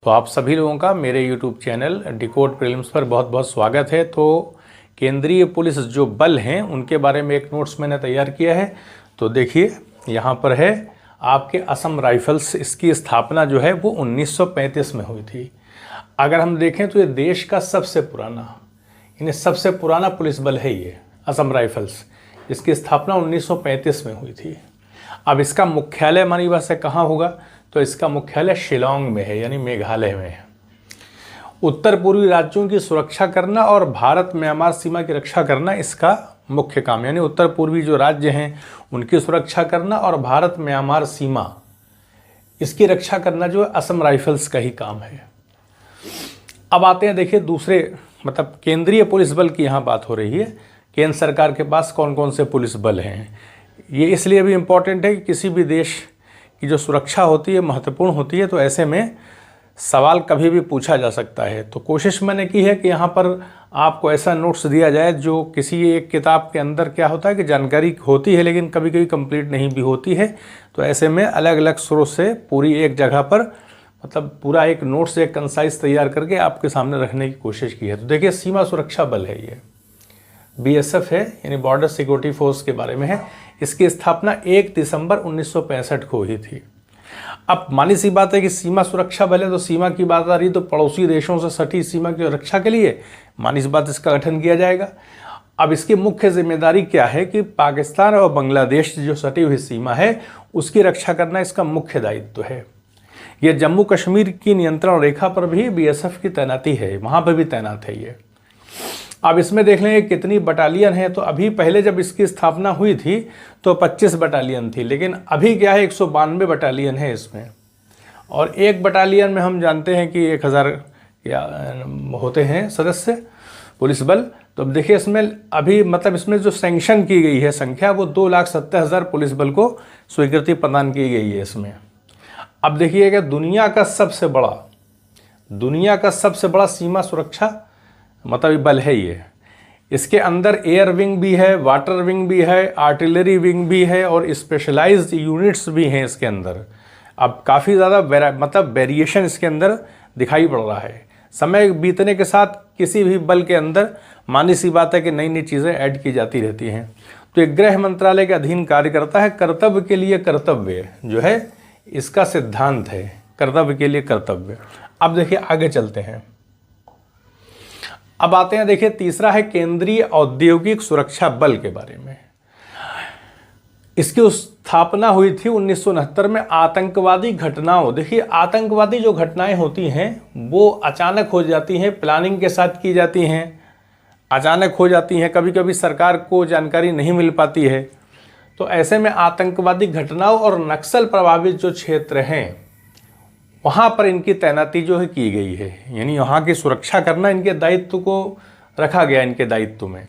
तो आप सभी लोगों का मेरे YouTube चैनल डिकोड प्रीलिम्स पर बहुत बहुत स्वागत है। तो केंद्रीय पुलिस जो बल हैं उनके बारे में एक नोट्स मैंने तैयार किया है। तो देखिए यहाँ पर है आपके असम राइफल्स। इसकी स्थापना जो है वो 1935 में हुई थी। अगर हम देखें तो ये देश का सबसे पुराना पुलिस बल है ये असम राइफल्स। इसकी स्थापना 1935 में हुई थी। अब इसका मुख्यालय मानी बात से कहाँ होगा, तो इसका मुख्यालय शिलांग में है, यानी मेघालय में है। उत्तर पूर्वी राज्यों की सुरक्षा करना और भारत म्यांमार सीमा की रक्षा करना इसका मुख्य काम, यानी उत्तर पूर्वी जो राज्य हैं उनकी सुरक्षा करना और भारत म्यांमार सीमा इसकी रक्षा करना जो है असम राइफल्स का ही काम है। अब आते हैं देखिए दूसरे केंद्रीय पुलिस बल की यहाँ बात हो रही है। केंद्र सरकार के पास कौन कौन से पुलिस बल हैं, ये इसलिए भी इम्पोर्टेंट है कि किसी भी देश की जो सुरक्षा होती है महत्वपूर्ण होती है, तो ऐसे में सवाल कभी भी पूछा जा सकता है। तो कोशिश मैंने की है कि यहाँ पर आपको ऐसा नोट्स दिया जाए जो किसी एक किताब के अंदर क्या होता है कि जानकारी होती है लेकिन कभी कभी कंप्लीट नहीं भी होती है। तो ऐसे में अलग अलग स्रोत से पूरी एक जगह पर पूरा एक नोट्स एक कंसाइज तैयार करके आपके सामने रखने की कोशिश की है। तो देखिए सीमा सुरक्षा बल है ये, BSF है, यानी बॉर्डर सिक्योरिटी फोर्स के बारे में है। इसकी स्थापना 1 दिसंबर 1965 को हुई थी। अब मानी सी बात है कि सीमा सुरक्षा बल है, तो सीमा की बात आ रही तो पड़ोसी देशों से सटी सीमा की रक्षा के लिए मानी सी बात इसका गठन किया जाएगा। अब इसकी मुख्य जिम्मेदारी क्या है कि पाकिस्तान और बांग्लादेश जो सटी हुई सीमा है उसकी रक्षा करना इसका मुख्य दायित्व है। यह जम्मू कश्मीर की नियंत्रण रेखा पर भी BSF की तैनाती है, वहाँ पर भी तैनात है ये। अब इसमें देख लेंगे कितनी बटालियन है। तो अभी पहले जब इसकी स्थापना हुई थी तो 25 बटालियन थी, लेकिन अभी क्या है 192 बटालियन है इसमें। और एक बटालियन में हम जानते हैं कि 1000 होते हैं सदस्य पुलिस बल। तो अब देखिए इसमें अभी इसमें जो सैंक्शन की गई है संख्या वो 2,70,000 पुलिस बल को स्वीकृति प्रदान की गई है इसमें। अब देखिएगा दुनिया का सबसे बड़ा सीमा सुरक्षा बल है ये। इसके अंदर एयर विंग भी है, वाटर विंग भी है, आर्टिलरी विंग भी है और स्पेशलाइज्ड यूनिट्स भी हैं इसके अंदर। अब काफ़ी ज़्यादा वेरिएशन इसके अंदर दिखाई पड़ रहा है। समय बीतने के साथ किसी भी बल के अंदर मानी सी बात है कि नई नई चीज़ें ऐड की जाती रहती हैं। तो एक गृह मंत्रालय के अधीन कार्य करता है। कर्तव्य के लिए कर्तव्य जो है इसका सिद्धांत है, कर्तव्य के लिए कर्तव्य। अब देखिए आगे चलते हैं। अब आते हैं देखिए तीसरा है केंद्रीय औद्योगिक सुरक्षा बल के बारे में। इसकी स्थापना हुई थी 1969 में आतंकवादी घटनाओं। देखिए आतंकवादी जो घटनाएं होती हैं वो अचानक हो जाती हैं, प्लानिंग के साथ की जाती हैं, अचानक हो जाती हैं, कभी कभी सरकार को जानकारी नहीं मिल पाती है। तो ऐसे में आतंकवादी घटनाओं और नक्सल प्रभावित जो क्षेत्र हैं वहाँ पर इनकी तैनाती जो है की गई है, यानी वहाँ की सुरक्षा करना इनके दायित्व को रखा गया इनके दायित्व में।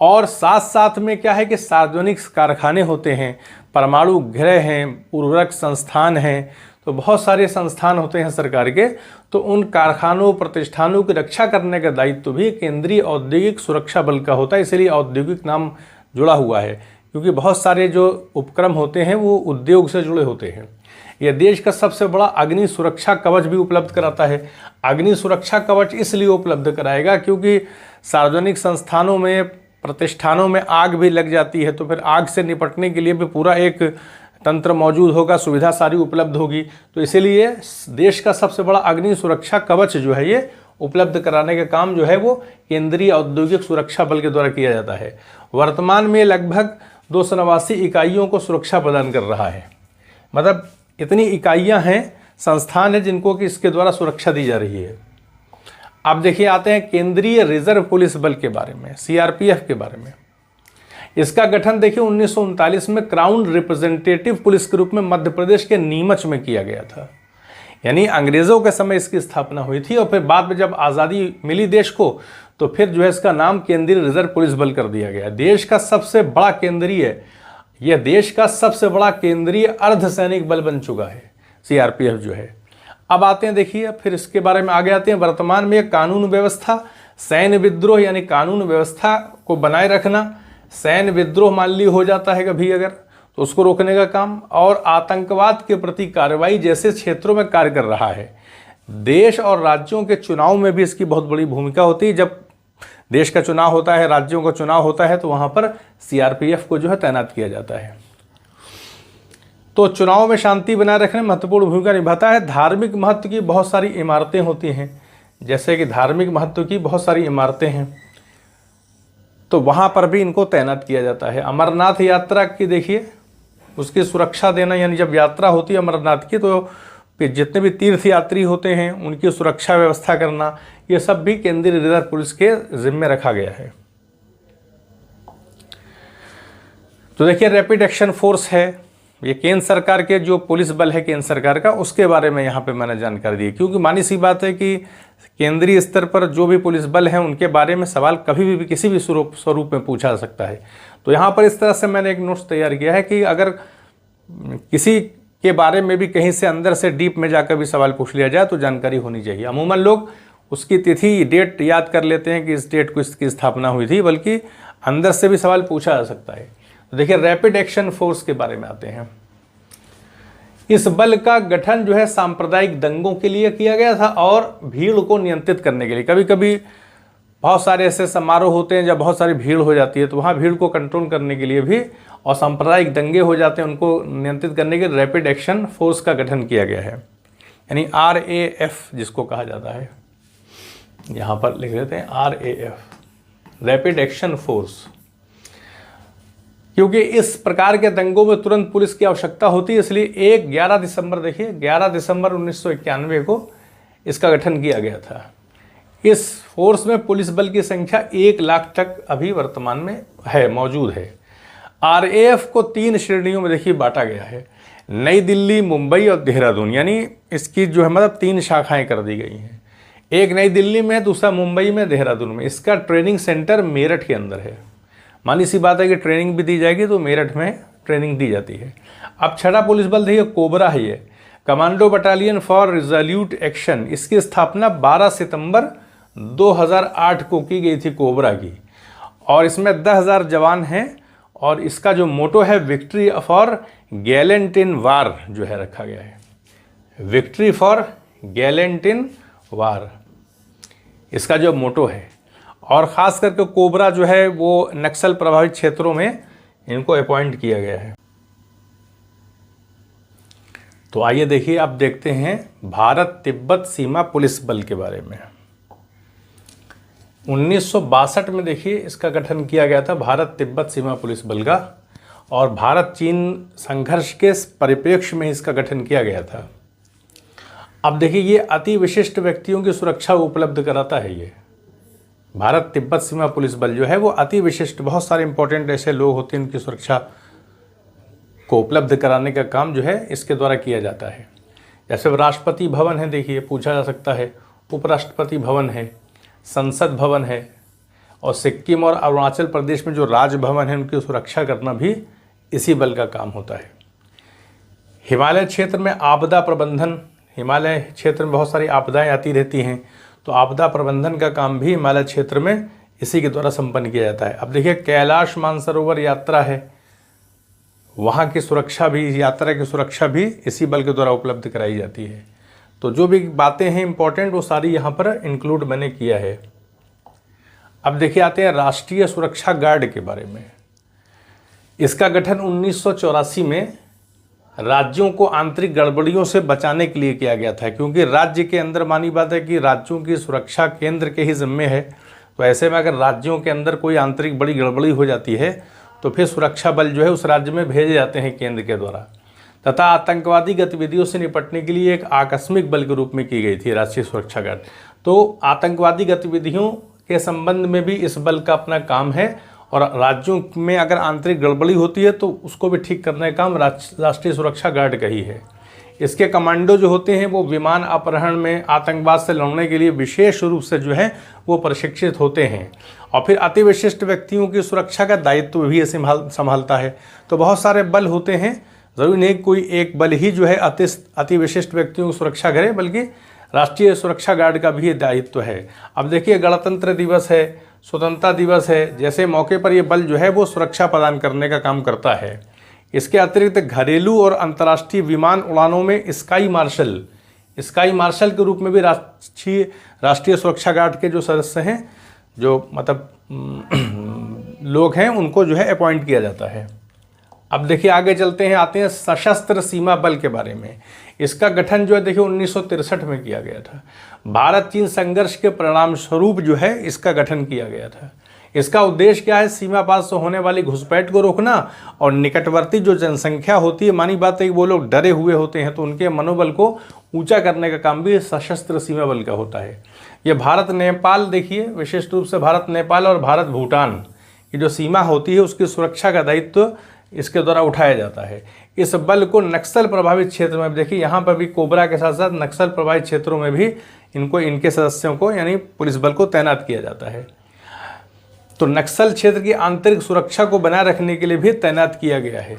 और साथ साथ में क्या है कि सार्वजनिक कारखाने होते हैं, परमाणु गृह हैं, उर्वरक संस्थान हैं, तो बहुत सारे संस्थान होते हैं सरकार के। तो उन कारखानों प्रतिष्ठानों की रक्षा करने का दायित्व भी केंद्रीय औद्योगिक सुरक्षा बल का होता है। इसलिए औद्योगिक नाम जुड़ा हुआ है क्योंकि बहुत सारे जो उपक्रम होते हैं वो उद्योग से जुड़े होते हैं। यह देश का सबसे बड़ा अग्नि सुरक्षा कवच भी उपलब्ध कराता है। अग्नि सुरक्षा कवच इसलिए उपलब्ध कराएगा क्योंकि सार्वजनिक संस्थानों में प्रतिष्ठानों में आग भी लग जाती है, तो फिर आग से निपटने के लिए भी पूरा एक तंत्र मौजूद होगा, सुविधा सारी उपलब्ध होगी। तो इसीलिए देश का सबसे बड़ा अग्नि सुरक्षा कवच जो है ये उपलब्ध कराने का काम जो है वो केंद्रीय औद्योगिक सुरक्षा बल के द्वारा किया जाता है। वर्तमान में लगभग 289 इकाइयों को सुरक्षा प्रदान कर रहा है। इतनी इकाइयां हैं, संस्थान है जिनको कि इसके द्वारा सुरक्षा दी जा रही है। अब देखिए आते हैं केंद्रीय रिजर्व पुलिस बल के बारे में, CRPF के बारे में। इसका गठन देखिए 1939 में क्राउन रिप्रेजेंटेटिव पुलिस के रूप में मध्य प्रदेश के नीमच में किया गया था। यानी अंग्रेज़ों के समय इसकी स्थापना हुई थी और फिर बाद में जब आज़ादी मिली देश को तो फिर जो है इसका नाम केंद्रीय रिजर्व पुलिस बल कर दिया गया। देश का सबसे बड़ा केंद्रीय अर्धसैनिक बल बन चुका है CRPF जो है। अब आते हैं देखिए फिर इसके बारे में आगे आते हैं। वर्तमान में कानून व्यवस्था, सैन्य विद्रोह यानी कानून व्यवस्था को बनाए रखना, सैन्य विद्रोह मान ली हो जाता है कभी अगर तो उसको रोकने का काम, और आतंकवाद के प्रति कार्रवाई जैसे क्षेत्रों में कार्य कर रहा है। देश और राज्यों के चुनाव में भी इसकी बहुत बड़ी भूमिका होती है। जब देश का चुनाव होता है, राज्यों का चुनाव होता है, तो वहाँ पर सीआरपीएफ को जो है तैनात किया जाता है। तो चुनाव में शांति बनाए रखने में महत्वपूर्ण भूमिका निभाता है। धार्मिक महत्व की बहुत सारी इमारतें होती हैं, जैसे कि धार्मिक महत्व की बहुत सारी इमारतें हैं, तो वहाँ पर भी इनको तैनात किया जाता है। अमरनाथ यात्रा की देखिए, उसकी सुरक्षा देना, यानी जब यात्रा होती है अमरनाथ की, तो फिर जितने भी तीर्थ यात्री होते हैं उनकी सुरक्षा व्यवस्था करना, ये सब भी केंद्रीय रिजर्व पुलिस के जिम्मे रखा गया है। तो देखिए रैपिड एक्शन फोर्स है, ये केंद्र सरकार के जो पुलिस बल है केंद्र सरकार का, उसके बारे में यहाँ पे मैंने जानकारी दी, क्योंकि मानी सी बात है कि केंद्रीय स्तर पर जो भी पुलिस बल है उनके बारे में सवाल कभी भी किसी भी स्वरूप में पूछा जा सकता है। तो यहाँ पर इस तरह से मैंने एक नोट्स तैयार किया है कि अगर किसी के बारे में भी कहीं से अंदर से डीप में जाकर भी सवाल पूछ लिया जाए तो जानकारी होनी चाहिए। अमूमन लोग उसकी तिथि डेट याद कर लेते हैं कि इस डेट को इसकी स्थापना हुई थी, बल्कि अंदर से भी सवाल पूछा जा सकता है। तो देखिए रैपिड एक्शन फोर्स के बारे में आते हैं। इस बल का गठन जो है सांप्रदायिक दंगों के लिए किया गया था और भीड़ को नियंत्रित करने के लिए। कभी कभी बहुत सारे ऐसे समारोह होते हैं जब बहुत सारी भीड़ हो जाती है, तो वहाँ भीड़ को कंट्रोल करने के लिए भी, और सांप्रदायिक दंगे हो जाते हैं उनको नियंत्रित करने के लिए रैपिड एक्शन फोर्स का गठन किया गया है, यानी RAF जिसको कहा जाता है। यहाँ पर लिख देते हैं RAF, रैपिड एक्शन फोर्स, क्योंकि इस प्रकार के दंगों में तुरंत पुलिस की आवश्यकता होती है, इसलिए 11 दिसंबर, देखिए 11 दिसंबर 1991 को इसका गठन किया गया था। इस फोर्स में पुलिस बल की संख्या 1 लाख तक अभी वर्तमान में है, मौजूद है। RAF को 3 श्रेणियों में देखिए बांटा गया है, नई दिल्ली, मुंबई और देहरादून, यानी इसकी जो है मतलब 3 शाखाएं कर दी गई हैं। एक नई दिल्ली में, दूसरा मुंबई में, देहरादून में। इसका ट्रेनिंग सेंटर मेरठ के अंदर है। मानी सी बात है कि ट्रेनिंग भी दी जाएगी तो मेरठ में ट्रेनिंग दी जाती है। अब छठा पुलिस बल देखिए कोबरा है, ये commando battalion for resolute action. इसकी स्थापना 12 सितंबर 2008 को की गई थी कोबरा की, और इसमें 10,000 जवान हैं, और इसका जो मोटो है विक्ट्री फॉर गैलेंट इन वार जो है रखा गया है, विक्ट्री फॉर गैलेंट इन वार इसका जो मोटो है। और ख़ास करके कोबरा जो है वो नक्सल प्रभावित क्षेत्रों में इनको अपॉइंट किया गया है। तो आइए देखिए, अब देखते हैं भारत तिब्बत सीमा पुलिस बल के बारे में। 1962 में देखिए इसका गठन किया गया था, भारत तिब्बत सीमा पुलिस बल का, और भारत चीन संघर्ष के परिप्रेक्ष्य में इसका गठन किया गया था। अब देखिए ये अति विशिष्ट व्यक्तियों की सुरक्षा उपलब्ध कराता है। ये भारत तिब्बत सीमा पुलिस बल जो है वो अति विशिष्ट, बहुत सारे इंपॉर्टेंट ऐसे लोग होते हैं, उनकी सुरक्षा को उपलब्ध कराने का काम जो है इसके द्वारा किया जाता है। जैसे राष्ट्रपति भवन है, देखिए पूछा जा सकता है, उपराष्ट्रपति भवन है, संसद भवन है, और सिक्किम और अरुणाचल प्रदेश में जो राजभवन है उनकी सुरक्षा करना भी इसी बल का काम होता है। हिमालय क्षेत्र में आपदा प्रबंधन, हिमालय क्षेत्र में बहुत सारी आपदाएं आती रहती हैं, तो आपदा प्रबंधन का काम भी हिमालय क्षेत्र में इसी के द्वारा संपन्न किया जाता है। अब देखिए कैलाश मानसरोवर यात्रा है, वहाँ की सुरक्षा भी, यात्रा की सुरक्षा भी इसी बल के द्वारा उपलब्ध कराई जाती है। तो जो भी बातें हैं इंपॉर्टेंट वो सारी यहाँ पर इंक्लूड मैंने किया है। अब देखिए आते हैं राष्ट्रीय सुरक्षा गार्ड के बारे में। इसका गठन 1984 में राज्यों को आंतरिक गड़बड़ियों से बचाने के लिए किया गया था, क्योंकि राज्य के अंदर, मानी बात है कि राज्यों की सुरक्षा केंद्र के ही जिम्मे है, तो ऐसे में अगर राज्यों के अंदर कोई आंतरिक बड़ी गड़बड़ी हो जाती है तो फिर सुरक्षा बल जो है उस राज्य में भेजे जाते हैं केंद्र के द्वारा। तथा आतंकवादी गतिविधियों से निपटने के लिए एक आकस्मिक बल के रूप में की गई थी राष्ट्रीय सुरक्षा गार्ड। तो आतंकवादी गतिविधियों के संबंध में भी इस बल का अपना काम है, और राज्यों में अगर आंतरिक गड़बड़ी होती है तो उसको भी ठीक करने का काम राष्ट्रीय सुरक्षा गार्ड का ही है। इसके कमांडो जो होते हैं वो विमान अपहरण में आतंकवाद से लड़ने के लिए विशेष रूप से जो है वो प्रशिक्षित होते हैं, और फिर अति विशिष्ट व्यक्तियों की सुरक्षा का दायित्व भी संभालता है। तो बहुत सारे बल होते हैं, ज़रूरी नहीं कोई एक बल ही जो है अति विशिष्ट व्यक्तियों की सुरक्षा करे, बल्कि राष्ट्रीय सुरक्षा गार्ड का भी दायित्व है। अब देखिए गणतंत्र दिवस है, स्वतंत्रता दिवस है, जैसे मौके पर ये बल जो है वो सुरक्षा प्रदान करने का काम करता है। इसके अतिरिक्त घरेलू और अंतर्राष्ट्रीय विमान उड़ानों में स्काई मार्शल स्काई मार्शल के रूप में भी राष्ट्रीय सुरक्षा गार्ड के जो सदस्य हैं, जो मतलब लोग हैं, उनको जो है अपॉइंट किया जाता है। अब देखिए आगे चलते हैं, आते हैं सशस्त्र सीमा बल के बारे में। इसका गठन जो है देखिए 1963 में किया गया था। भारत चीन संघर्ष के परिणाम स्वरूप जो है इसका गठन किया गया था। इसका उद्देश्य क्या है? सीमा पार से होने वाली घुसपैठ को रोकना और निकटवर्ती जो जनसंख्या होती है, मानी बात है कि वो लोग डरे हुए होते हैं, तो उनके मनोबल को ऊंचा करने का काम भी सशस्त्र सीमा बल का होता है। ये भारत नेपाल, देखिए विशेष रूप से भारत नेपाल और भारत भूटान की जो सीमा होती है उसकी सुरक्षा का दायित्व इसके द्वारा उठाया जाता है। इस बल को नक्सल प्रभावित क्षेत्र में, देखिए यहाँ पर भी कोबरा के साथ साथ नक्सल प्रभावित क्षेत्रों में भी इनके सदस्यों को यानी पुलिस बल को तैनात किया जाता है। तो नक्सल क्षेत्र की आंतरिक सुरक्षा को बनाए रखने के लिए भी तैनात किया गया है।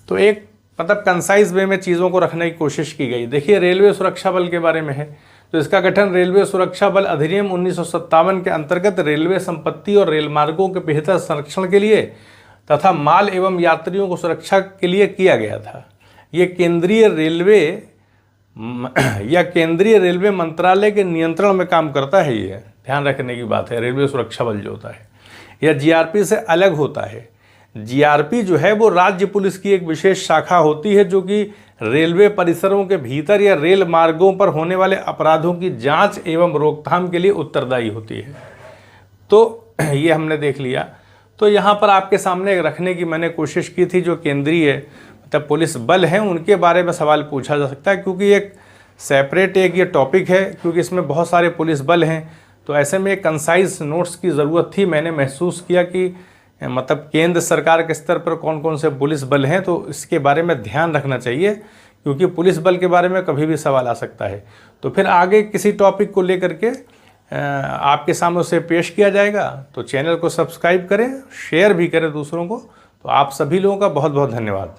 तो एक मतलब कंसाइज वे में चीज़ों को रखने की कोशिश की गई। देखिए रेलवे सुरक्षा बल के बारे में है, तो इसका गठन रेलवे सुरक्षा बल अधिनियम 1957 के अंतर्गत रेलवे संपत्ति और रेल मार्गों के बेहतर संरक्षण के लिए तथा माल एवं यात्रियों को सुरक्षा के लिए किया गया था। ये केंद्रीय रेलवे मंत्रालय के नियंत्रण में काम करता है। ये ध्यान रखने की बात है। रेलवे सुरक्षा बल जो होता है यह जीआरपी से अलग होता है। जीआरपी जो है वो राज्य पुलिस की एक विशेष शाखा होती है जो कि रेलवे परिसरों के भीतर या रेल मार्गों पर होने वाले अपराधों की जांच एवं रोकथाम के लिए उत्तरदायी होती है। तो ये हमने देख लिया। तो यहाँ पर आपके सामने रखने की मैंने कोशिश की थी जो केंद्रीय मतलब पुलिस बल हैं उनके बारे में सवाल पूछा जा सकता है, क्योंकि एक सेपरेट एक ये टॉपिक है, क्योंकि इसमें बहुत सारे पुलिस बल हैं। तो ऐसे में एक कंसाइज नोट्स की ज़रूरत थी। मैंने महसूस किया कि मतलब केंद्र सरकार के स्तर पर कौन कौन से पुलिस बल हैं, तो इसके बारे में ध्यान रखना चाहिए, क्योंकि पुलिस बल के बारे में कभी भी सवाल आ सकता है। तो फिर आगे किसी टॉपिक को लेकर के आपके सामने उसे पेश किया जाएगा। तो चैनल को सब्सक्राइब करें, शेयर भी करें दूसरों को। तो आप सभी लोगों का बहुत बहुत धन्यवाद।